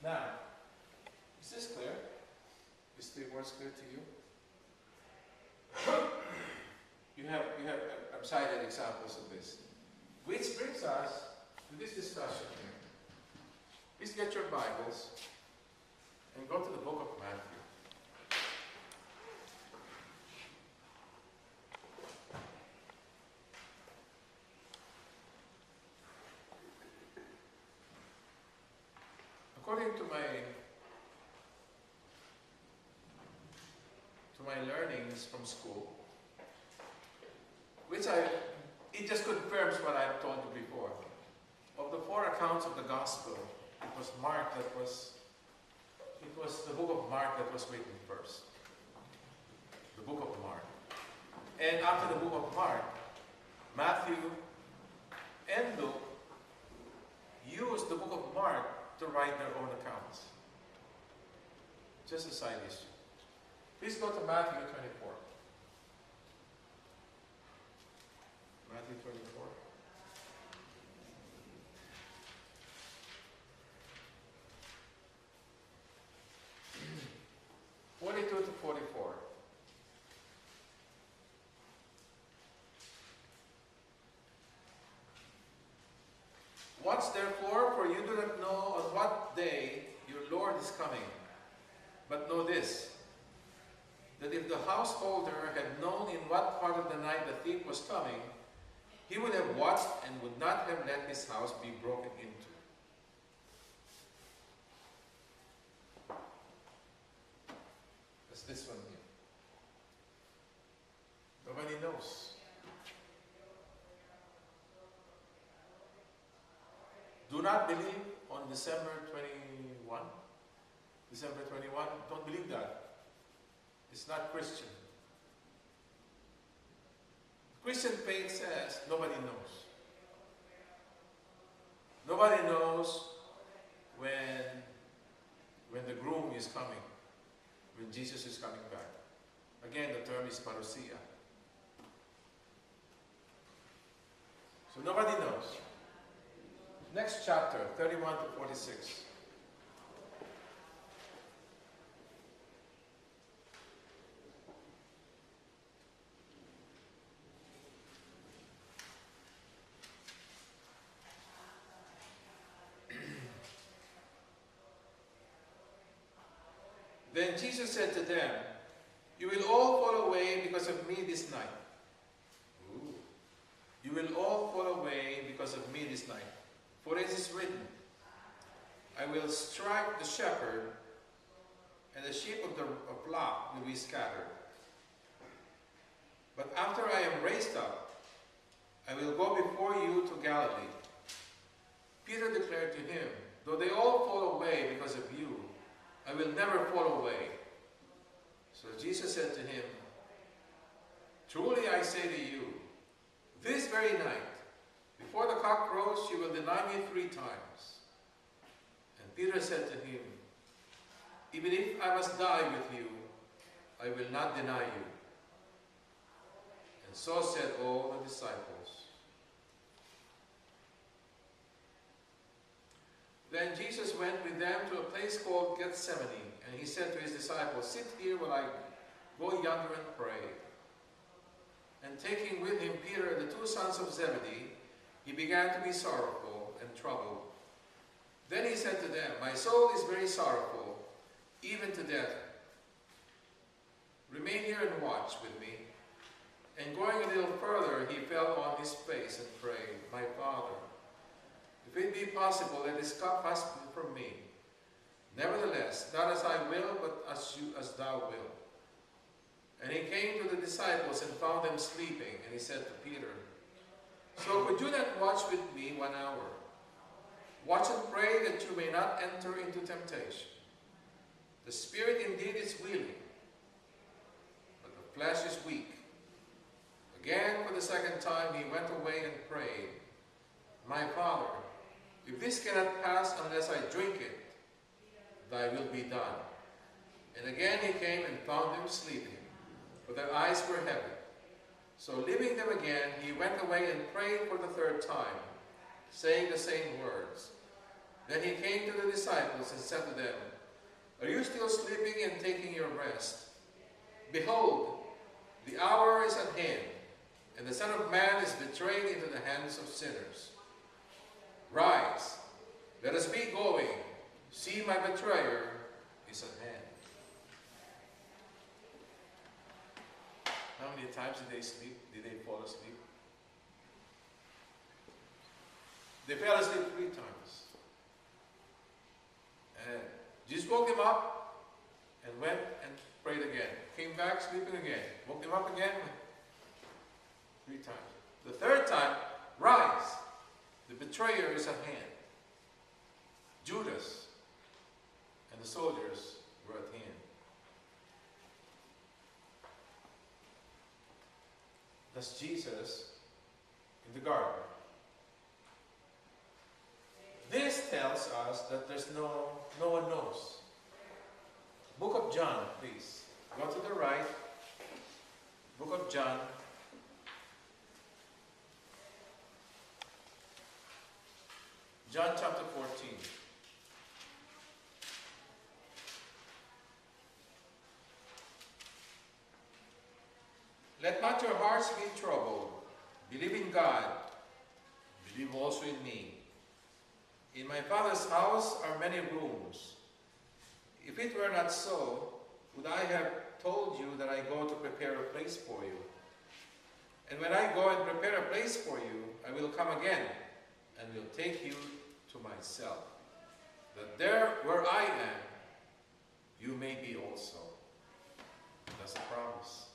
Now, is this clear? Is the words clear to you? You have cited examples of this. Which brings us to this discussion here. Please get your Bibles and go to the book of Matthew. According to my learnings from school, it just confirms what I've told you before. Of the 4 accounts of the gospel, it was the book of Mark that was written first. The book of Mark. And after the book of Mark, Matthew and Luke used the book of Mark to write their own accounts. Just a side issue. Please go to Matthew 24. Matthew 24. (42 to 44). Watch therefore, for you do not know on what day your Lord is coming. But know this, that if the householder had known in what part of the night the thief was coming, he would have watched and would not have let his house be broken into. That's this one here. Nobody knows. Do not believe on December 21. December 21, don't believe that. It's not Christian. Christian faith says nobody knows. Nobody knows when the groom is coming, when Jesus is coming back. Again, the term is parousia. So nobody knows. Next chapter, 31 to 46. Then Jesus said to them, you will all fall away because of me this night. Ooh. You will all fall away because of me this night. For it is written, I will strike the shepherd, and the sheep of the flock will be scattered. But after I am raised up, I will go before you to Galilee. Peter declared to him, though they all fall away because of you, I will never fall away. So Jesus said to him, truly I say to you, this very night, before the cock crows, you will deny me 3 times. And Peter said to him, even if I must die with you, I will not deny you. And so said all the disciples. Then Jesus went with them to a place called Gethsemane, and he said to his disciples, sit here while I go yonder and pray. And taking with him Peter and the 2 sons of Zebedee, he began to be sorrowful and troubled. Then he said to them, my soul is very sorrowful, even to death. Remain here and watch with me. And going a little further, he fell on his face and prayed, my Father, if it be possible, let this cup pass from me. Nevertheless, not as I will, but as thou wilt. And he came to the disciples and found them sleeping, and he said to Peter, so could you not watch with me 1 hour? Watch and pray that you may not enter into temptation. The spirit indeed is willing, but the flesh is weak. Again, for the 2nd time, he went away and prayed, my Father, if this cannot pass unless I drink it, thy will be done. And again he came and found them sleeping, for their eyes were heavy. So leaving them again, he went away and prayed for the 3rd time, saying the same words. Then he came to the disciples and said to them, "Are you still sleeping and taking your rest? Behold, the hour is at hand, and the Son of Man is betrayed into the hands of sinners. Rise, let us be going. See, my betrayer is at hand." How many times did they sleep? Did they fall asleep? They fell asleep 3 times. And Jesus woke them up and went and prayed again. Came back sleeping again. Woke them up again 3 times. The 3rd time, rise. The betrayer is at hand. Judas and the soldiers were at hand. That's Jesus in the garden. This tells us that there's no one knows. Book of John, please. Go to the right. Book of John. John chapter 14. "Let not your hearts be troubled. Believe in God. Believe also in me. In my Father's house are many rooms. If it were not so, would I have told you that I go to prepare a place for you? And when I go and prepare a place for you, I will come again and will take you to myself, that there where I am, you may be also." That's a promise.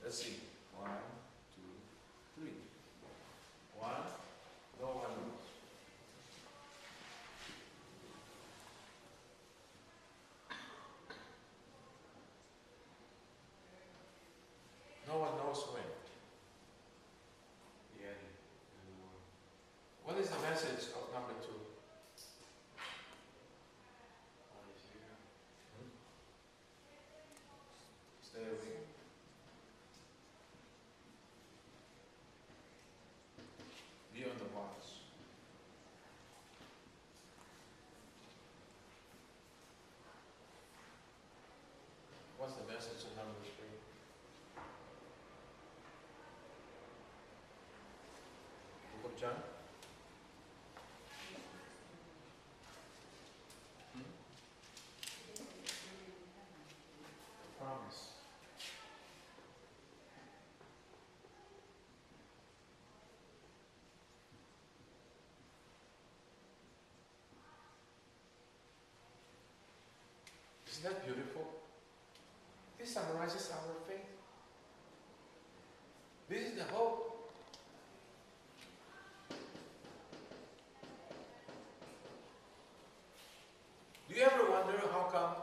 Let's see. 1, 2, 3. 1. No one knows. No one knows when. Yeah. What is the message of number 2? Stay awake. Be on the watch. What's the message of number 3? Book of John? Promise. Isn't that beautiful? This summarizes our faith. This is the hope. Do you ever wonder how come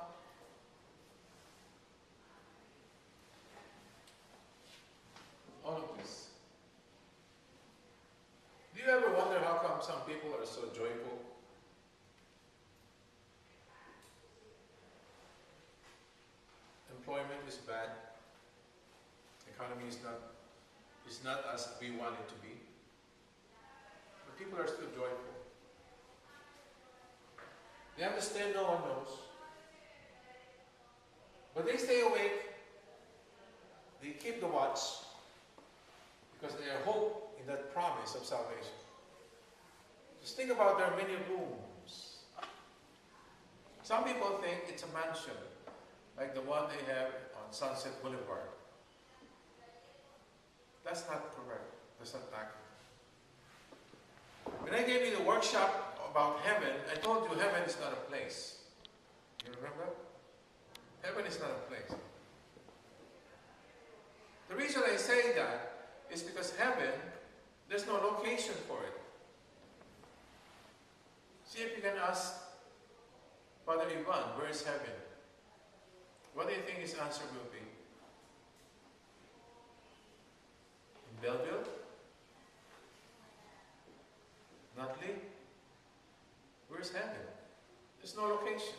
all of this? Do you ever wonder how come some people are so joyful? Employment is bad. Economy is not as we want it to be. But people are still joyful. They understand no one knows. But they stay awake. They keep the watch because they have hope in that promise of salvation. Just think about their many rooms. Some people think it's a mansion, like the one they have on Sunset Boulevard. That's not correct. That's not accurate. When I gave you the workshop about heaven, I told you heaven is not a place. You remember? Heaven is not a place. The reason I say that is because heaven, there's no location for it. See if you can ask Father Ivan, where is heaven? What do you think his answer will be? In Belleville? Nutley? Where's heaven? There's no location.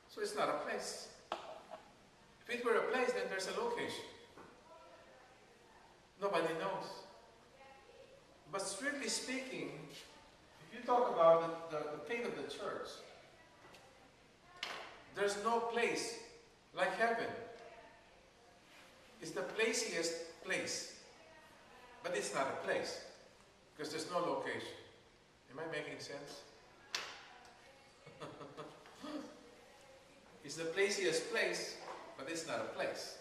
So it's not a place. If it were a place, then there's a location. Nobody knows. But strictly speaking, if you talk about the fate of the church, there's no place like heaven. It's the placiest place. But it's not a place, because there's no location. Am I making sense? It's the placiest place, but it's not a place.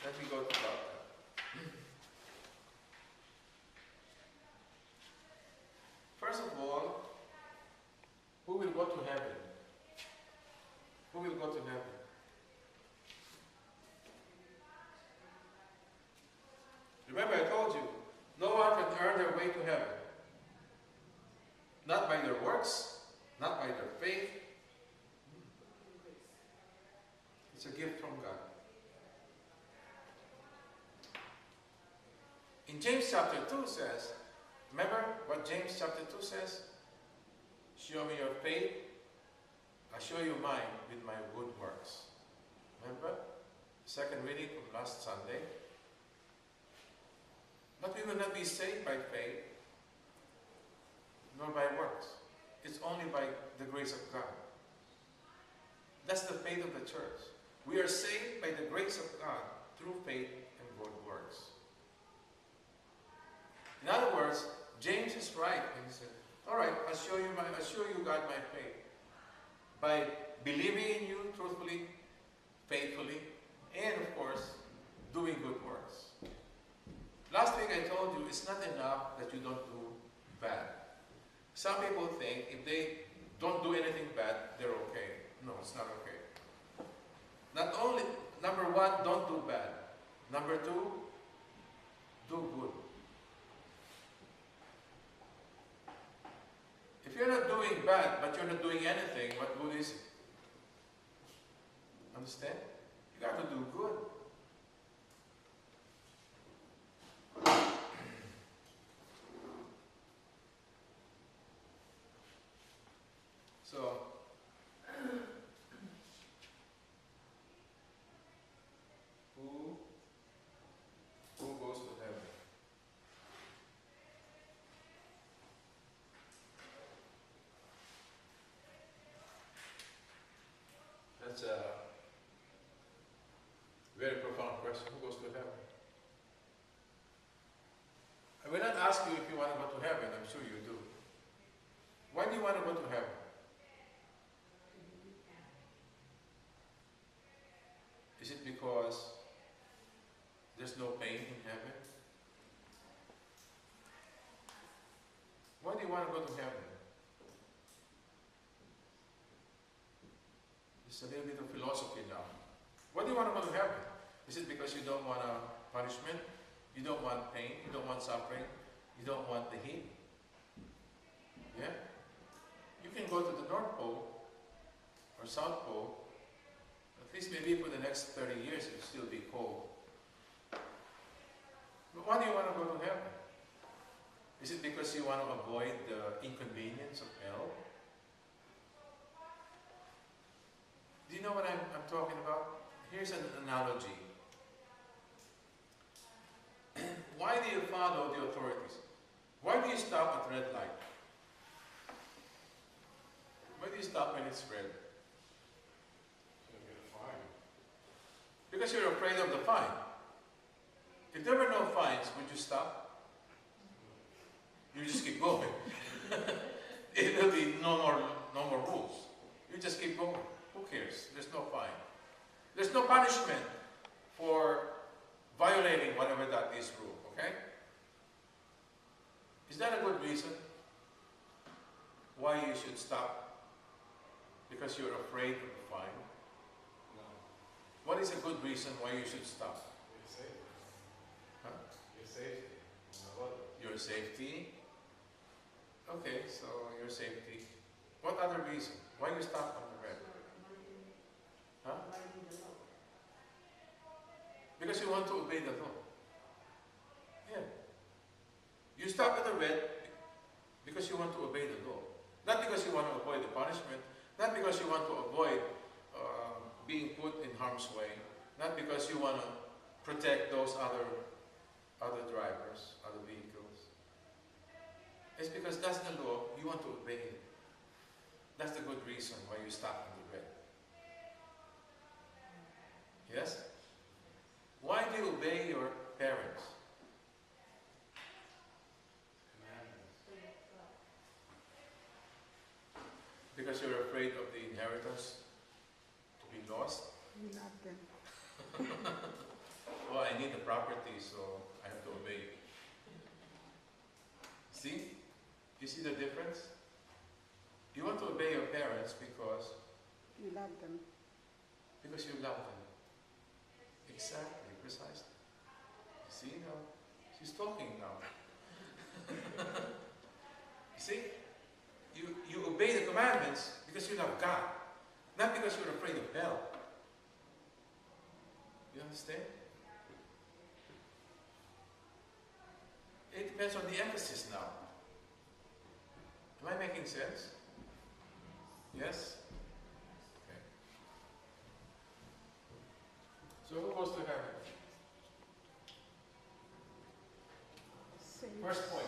Let me go to about that. First of all, who will go to heaven? Who will go to heaven? Remember, I told you, no one can earn their way to heaven. Not by their works, not by their faith. It's a gift from God. In James chapter 2 says, remember what James chapter 2 says? Show me your faith, I'll show you mine with my good works. Remember? Second reading from last Sunday. But we will not be saved by faith, nor by works. It's only by the grace of God. That's the faith of the church. We are saved by the grace of God through faith and good works. In other words, James is right when he said, all right, I'll show you God my faith. By believing in you truthfully, faithfully, and of course, doing good works. Last week I told you it's not enough that you don't do bad. Some people think if they don't do anything bad, they're okay. No, it's not okay. Not only, number one, don't do bad. Number two, do good. If you're not doing bad, but you're not doing anything, what good is it? Understand? You got to do good. So, who goes to heaven? That's a very profound question. Who goes to heaven? I will not ask you if you want to go to heaven. I'm sure you do. Why do you want to go to heaven? Is it because there's no pain in heaven? Why do you want to go to heaven? It's a little bit of philosophy now. Why do you want to go to heaven? Is it because you don't want punishment? You don't want pain? You don't want suffering? You don't want the heat? Yeah? You can go to the North Pole or South Pole. At least maybe for the next 30 years it will still be cold. But why do you want to go to heaven? Is it because you want to avoid the inconvenience of hell? Do you know what I'm talking about? Here's an analogy. Why do you follow the authorities? Why do you stop at red light? Why do you stop when it's red? Because you're afraid of the fine. If there were no fines, would you stop? You just keep going. It will be no more rules. You just keep going. Who cares? There's no fine. There's no punishment for violating whatever that is rule, okay? Is that a good reason why you should stop? Because you're afraid of the fine? What is a good reason why you should stop? Your safety. Huh? Your safety. Your safety? Okay, so your safety. What other reason? Why you stop on the red? Huh? Because you want to obey the law. Yeah. You stop at the red because you want to obey the law. Not because you want to avoid the punishment. Not because you want to avoid being put in harm's way. Not because you want to protect those other drivers, other vehicles. It's because that's the law, you want to obey it. That's the good reason why you stop in the red. Yes? Why do you obey your parents? Because you're afraid of the inheritance to be lost? Nothing. Well, I need the property, so I have to obey. See? You see the difference? You want to obey your parents because You love them. you love them. Exactly, precisely. You see now? She's talking now. You see? You obey the commandments because you love God, not because you're afraid of hell. You understand? It depends on the emphasis now. Am I making sense? Yes? Okay. So who goes to heaven? Saints. First point.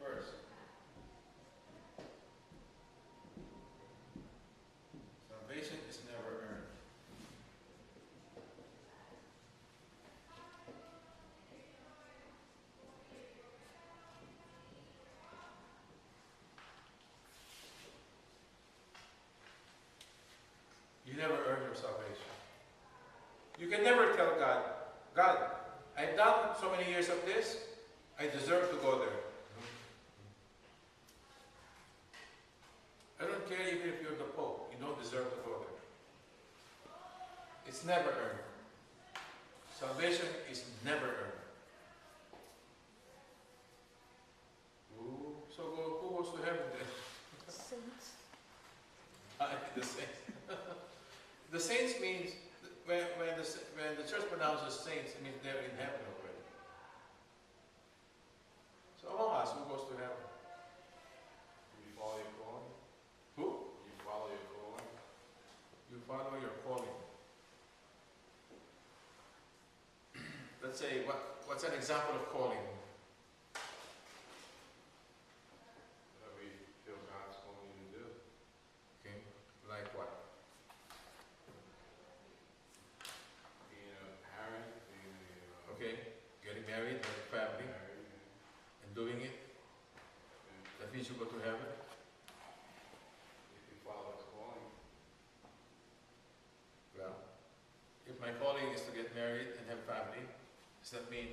First. Salvation is never earned. You never earn your salvation. You can never tell God, God, I've done so many years of this, I deserve to go there. I don't care even if you're the Pope, you don't deserve to go there. It's never earned. Salvation is never earned. Ooh, so who goes to heaven then? Saints. The saints. The saints means, when the church pronounces saints, it means they're in heaven already. So among us, who goes to heaven? You follow your calling? Who? You follow your calling? You follow your calling. Let's say, what's an example of calling? Whatever you feel God's calling you to do. Okay, like what? Being a parent, being a Okay, getting married, having a family, married, and doing it. That means you go to heaven. if you follow His calling. Well, if my calling is to get married and have family, does that mean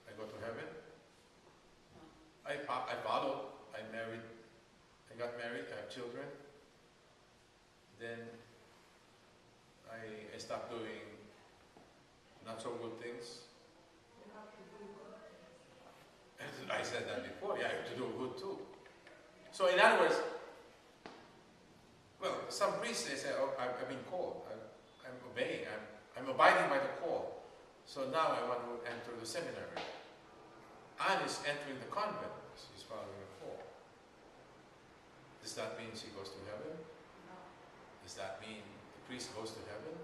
I go to heaven? I followed, I married, I got married, I have children. Then I stopped doing not so good things. I said that before, yeah, I have to do good too. So in other words, well, some priests, they say, oh, I've been called, I'm obeying, I'm abiding by the call. So now I want to enter the seminary. Anne is entering the convent, she's following the call. Does that mean she goes to heaven? Does that mean the priest goes to heaven?